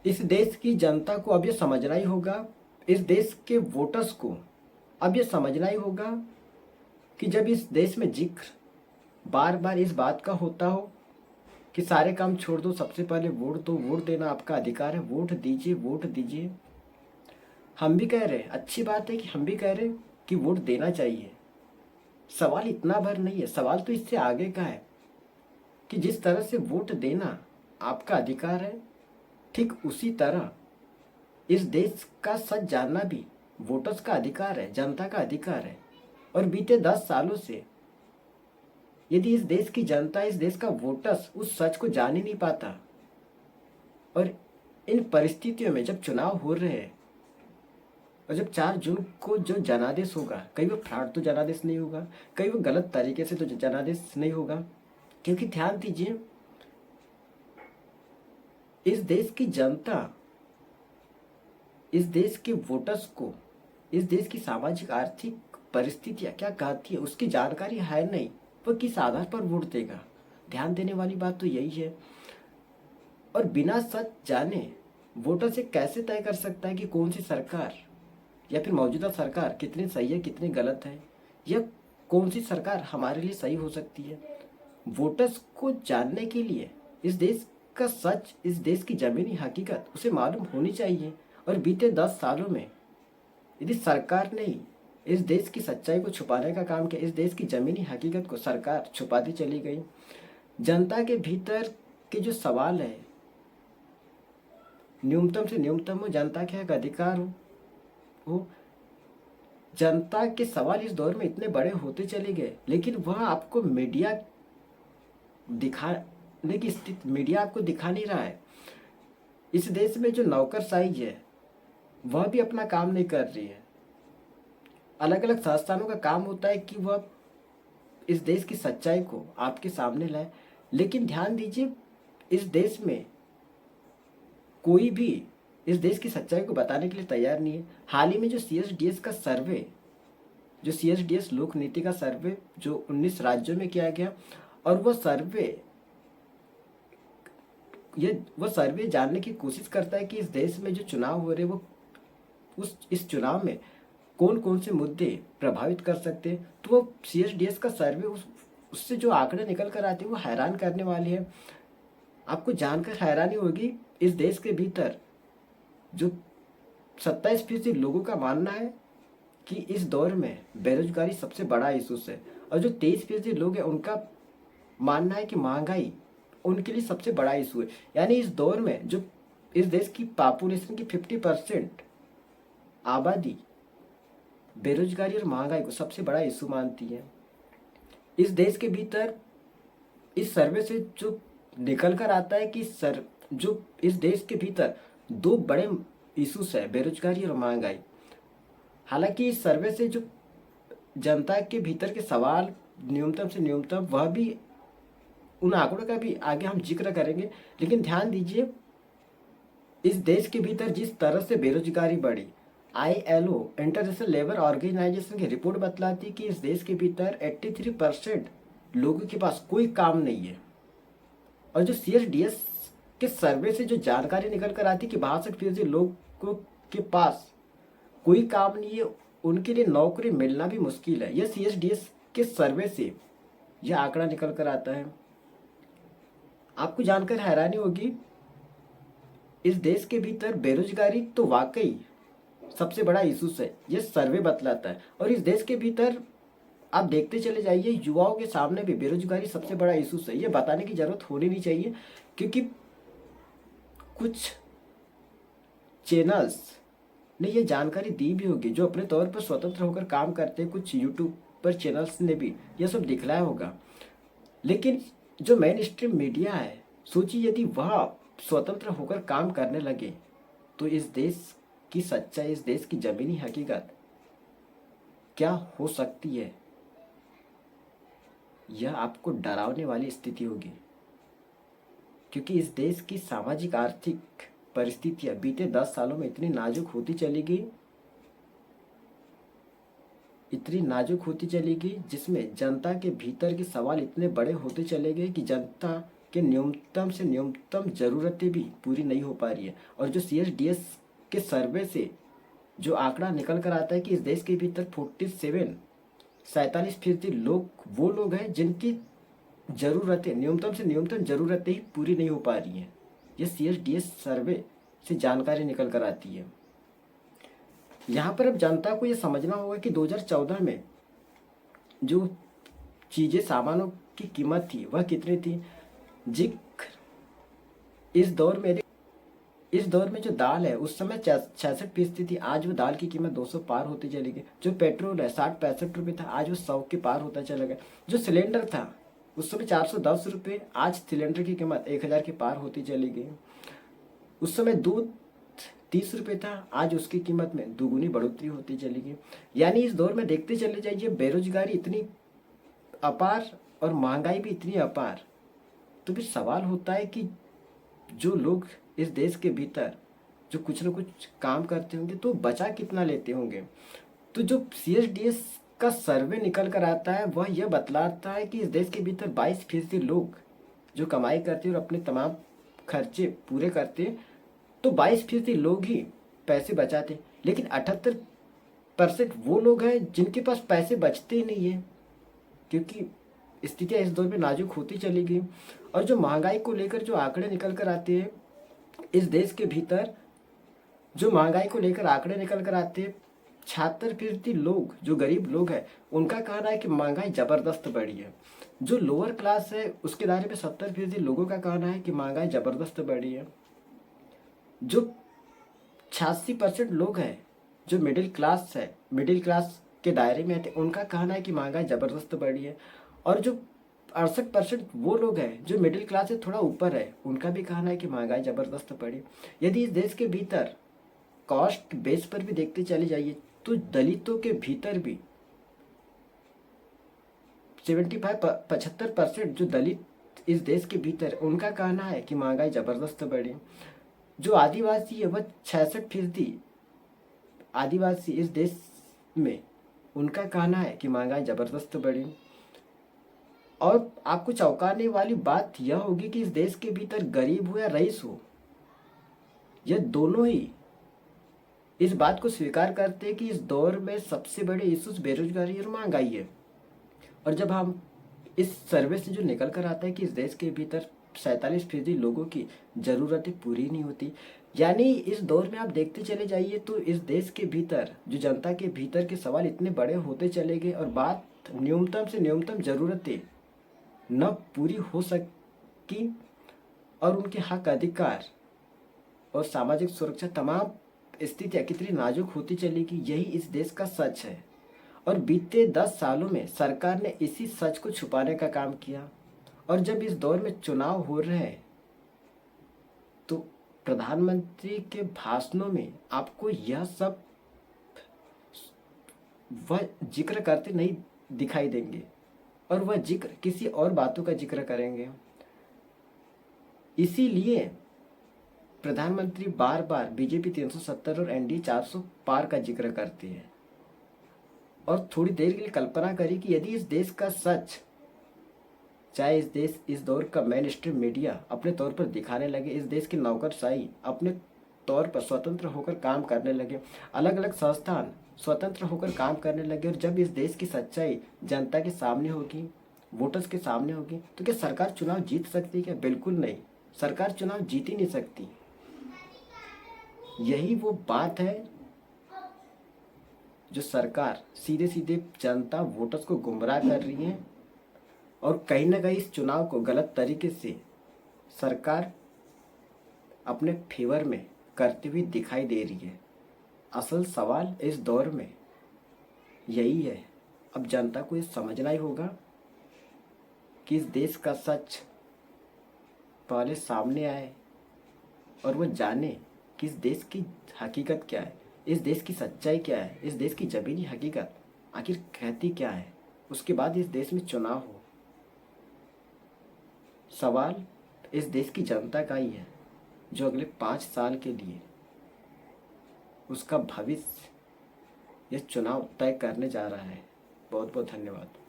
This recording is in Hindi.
इस देश की जनता को अब ये समझना ही होगा, इस देश के वोटर्स को अब ये समझना ही होगा कि जब इस देश में जिक्र बार बार इस बात का होता हो कि सारे काम छोड़ दो, सबसे पहले वोट दो, वोट देना आपका अधिकार है, वोट दीजिए, वोट दीजिए। हम भी कह रहे हैं, अच्छी बात है कि हम भी कह रहे हैं कि वोट देना चाहिए। सवाल इतना भर नहीं है, सवाल तो इससे आगे का है कि जिस तरह से वोट देना आपका अधिकार है, ठीक उसी तरह इस देश का सच जानना भी वोटर्स का अधिकार है, जनता का अधिकार है। और बीते 10 सालों से यदि इस देश की जनता, इस देश का वोटर्स उस सच को जान ही नहीं पाता, और इन परिस्थितियों में जब चुनाव हो रहे हैं और जब 4 जून को जो जनादेश होगा, कहीं वो फ्रॉड तो जनादेश नहीं होगा, कहीं वो गलत तरीके से तो जनादेश नहीं होगा। क्योंकि ध्यान दीजिए, इस देश की जनता, इस देश के वोटर्स को इस देश की सामाजिक आर्थिक परिस्थितियां क्या कहती है उसकी जानकारी है नहीं। वह किस आधार पर वोट देगा? ध्यान देने वाली बात तो यही है। और बिना सच जाने वोटर से कैसे तय कर सकता है कि कौन सी सरकार या फिर मौजूदा सरकार कितनी सही है, कितनी गलत है, या कौन सी सरकार हमारे लिए सही हो सकती है? वोटर्स को जानने के लिए इस देश का सच, इस देश की जमीनी हकीकत उसे मालूम होनी चाहिए। और बीते 10 सालों में यदि सरकार ने ही इस देश की सच्चाई को छुपाने का काम किया, इस देश की जमीनी हकीकत को सरकार छुपाती चली गई। जनता के भीतर के जो सवाल है, न्यूनतम से न्यूनतम हो, जनता के हक अधिकार हो, जनता के सवाल इस दौर में इतने बड़े होते चले गए, लेकिन वह आपको मीडिया दिखाने की स्थिति, मीडिया आपको दिखा नहीं रहा है। इस देश में जो नौकरशाही है वह भी अपना काम नहीं कर रही है। अलग अलग संस्थानों का काम होता है कि वह इस देश की सच्चाई को आपके सामने लाए, लेकिन ध्यान दीजिए, इस देश में कोई भी इस देश की सच्चाई को बताने के लिए तैयार नहीं है। हाल ही में जो CSDS का सर्वे, जो CSDS लोक नीति का सर्वे जो 19 राज्यों में किया गया, और वह सर्वे जानने की कोशिश करता है कि इस देश में जो चुनाव हो रहे वो इस चुनाव में कौन कौन से मुद्दे प्रभावित कर सकते हैं। तो वो CSDS का सर्वे उससे जो आंकड़े निकल कर आते हैं वो हैरान करने वाले हैं। आपको जानकर हैरानी होगी, इस देश के भीतर जो 27% लोगों का मानना है कि इस दौर में बेरोजगारी सबसे बड़ा इशू है, और जो 23% लोग हैं उनका मानना है कि महंगाई उनके लिए सबसे बड़ा इशू है। यानी इस दौर में जो इस देश की पॉपुलेशन की 50% आबादी बेरोजगारी और महंगाई को सबसे बड़ा इशू मानती है। इस देश के भीतर इस सर्वे से जो निकल कर आता है कि जो इस देश के भीतर 2 बड़े इशूज है, बेरोजगारी और महंगाई। हालांकि इस सर्वे से जो जनता के भीतर के सवाल न्यूनतम से न्यूनतम, वह भी उन आंकड़ों का भी आगे हम जिक्र करेंगे। लेकिन ध्यान दीजिए, इस देश के भीतर जिस तरह से बेरोजगारी बढ़ी, ILO इंटरनेशनल लेबर ऑर्गेनाइजेशन की रिपोर्ट बतलाती कि इस देश के भीतर 83% लोगों के पास कोई काम नहीं है। और जो CSDS के सर्वे से जो जानकारी निकल कर आती कि 62% लोगों के पास कोई काम नहीं है, उनके लिए नौकरी मिलना भी मुश्किल है। यह CSDS के सर्वे से यह आंकड़ा निकल कर आता है। आपको जानकर हैरानी होगी, इस देश के भीतर बेरोजगारी तो वाकई सबसे बड़ा इशू है, यह सर्वे बतलाता है। और इस देश के भीतर आप देखते चले जाइए, युवाओं के सामने भी बेरोजगारी सबसे बड़ा इशू है। यह बताने की जरूरत होनी नहीं चाहिए, क्योंकि कुछ चैनल्स ने यह जानकारी दी भी होगी जो अपने तौर पर स्वतंत्र होकर काम करते हैं। कुछ यूट्यूब पर चैनल्स ने भी यह सब दिखलाया होगा। लेकिन जो मेन स्ट्रीम मीडिया है, सोचिए यदि वह स्वतंत्र होकर काम करने लगे तो इस देश की सच्चाई, इस देश की जमीनी हकीकत क्या हो सकती है, यह आपको डरावने वाली स्थिति होगी। क्योंकि इस देश की सामाजिक आर्थिक परिस्थितियां बीते 10 सालों में इतनी नाजुक होती चली गई, इतनी नाजुक होती चली गई, जिसमें जनता के भीतर के सवाल इतने बड़े होते चले गए कि जनता कि न्यूनतम से न्यूनतम ज़रूरतें भी पूरी नहीं हो पा रही है। और जो CSDS के सर्वे से जो आंकड़ा निकल कर आता है कि इस देश के भीतर 47% लोग वो लोग हैं जिनकी ज़रूरतें, न्यूनतम से न्यूनतम ज़रूरतें ही पूरी नहीं हो पा रही हैं। ये CSDS सर्वे से जानकारी निकल कर आती है। यहाँ पर अब जनता को ये समझना होगा कि 2014 में जो चीज़ें, सामानों की कीमत थी वह कितनी थी। जिक्र इस दौर में जो दाल है उस समय 66% थी, आज वो दाल की कीमत 200 पार होती चली गई। जो पेट्रोल है 60-65 रुपये था, आज वो 100 के पार होता चला गया। जो सिलेंडर था उस समय 410 रुपये, आज सिलेंडर की कीमत 1000 के पार होती चली गई। उस समय दूध 30 रुपये था, आज उसकी कीमत में दुगुनी बढ़ोतरी होती चली गई। यानी इस दौर में देखते चले जाइए, बेरोजगारी इतनी अपार और महंगाई भी इतनी अपार। तो फिर सवाल होता है कि जो लोग इस देश के भीतर जो कुछ न कुछ काम करते होंगे तो बचा कितना लेते होंगे। तो जो CSDS का सर्वे निकल कर आता है वह यह बतलाता है कि इस देश के भीतर 22% लोग जो कमाई करते और अपने तमाम खर्चे पूरे करते, तो 22% लोग ही पैसे बचाते। लेकिन 78% वो लोग हैं जिनके पास पैसे बचते ही नहीं है, क्योंकि स्थितियाँ इस दौर में नाजुक होती चली गई। और जो महंगाई को लेकर जो आंकड़े निकल कर आते हैं इस देश के भीतर, जो महंगाई को लेकर आंकड़े निकल कर आते हैं, 76% लोग जो गरीब लोग हैं उनका कहना है कि महंगाई ज़बरदस्त बढ़ी है। जो लोअर क्लास है उसके दायरे में 70% लोगों का कहना है कि महंगाई ज़बरदस्त बढ़ी है। जो 86% लोग हैं जो मिडिल क्लास के दायरे में आते उनका कहना है कि महंगाई ज़बरदस्त बढ़ी है। और जो 68% वो लोग हैं जो मिडिल क्लास से थोड़ा ऊपर है, उनका भी कहना है कि महंगाई ज़बरदस्त बढ़ी। यदि इस देश के भीतर कॉस्ट बेस पर भी देखते चले जाइए तो दलितों के भीतर भी 75-75% जो दलित इस देश के भीतर, उनका कहना है कि महंगाई ज़बरदस्त बढ़ी। जो आदिवासी है वह 66% आदिवासी इस देश में, उनका कहना है कि महंगाई ज़बरदस्त बढ़ी। और आपको चौंकाने वाली बात यह होगी कि इस देश के भीतर गरीब हो या रईस हो, यह दोनों ही इस बात को स्वीकार करते हैं कि इस दौर में सबसे बड़े इश्यूज बेरोजगारी और महंगाई है। और जब हम इस सर्वे से जो निकल कर आता है कि इस देश के भीतर 47% लोगों की ज़रूरतें पूरी नहीं होती, यानी इस दौर में आप देखते चले जाइए तो इस देश के भीतर जो जनता के भीतर के सवाल इतने बड़े होते चले गए और बात न्यूनतम से न्यूनतम ज़रूरतें न पूरी हो सकी और उनके हक, अधिकार और सामाजिक सुरक्षा, तमाम स्थितियाँ कितनी नाजुक होती चली गई, यही इस देश का सच है। और बीते 10 सालों में सरकार ने इसी सच को छुपाने का काम किया। और जब इस दौर में चुनाव हो रहे हैं तो प्रधानमंत्री के भाषणों में आपको यह सब वह जिक्र करते नहीं दिखाई देंगे, और वह जिक्र किसी और बातों का जिक्र करेंगे। इसीलिए प्रधानमंत्री बार बार बीजेपी 370 और NDA 400 पार का जिक्र करती है। और थोड़ी देर के लिए कल्पना करिए कि यदि इस देश का सच, चाहे इस दौर का मेन स्ट्रीम मीडिया अपने तौर पर दिखाने लगे, इस देश की नौकरशाही अपने तौर पर स्वतंत्र होकर काम करने लगे, अलग अलग संस्थान स्वतंत्र होकर काम करने लगे, और जब इस देश की सच्चाई जनता के सामने होगी, वोटर्स के सामने होगी, तो क्या सरकार चुनाव जीत सकती है? क्या? बिल्कुल नहीं, सरकार चुनाव जीत ही नहीं सकती। यही वो बात है जो सरकार सीधे सीधे जनता, वोटर्स को गुमराह कर रही है, और कहीं ना कहीं इस चुनाव को गलत तरीके से सरकार अपने फेवर में करती हुई दिखाई दे रही है। असल सवाल इस दौर में यही है। अब जनता को ये समझना ही होगा कि इस देश का सच पहले सामने आए और वो जाने कि इस देश की हकीकत क्या है, इस देश की सच्चाई क्या है, इस देश की ज़मीनी हकीकत आखिर कहती क्या है। उसके बाद इस देश में चुनाव हो। सवाल इस देश की जनता का ही है जो अगले 5 साल के लिए उसका भविष्य यह चुनाव तय करने जा रहा है। बहुत बहुत धन्यवाद।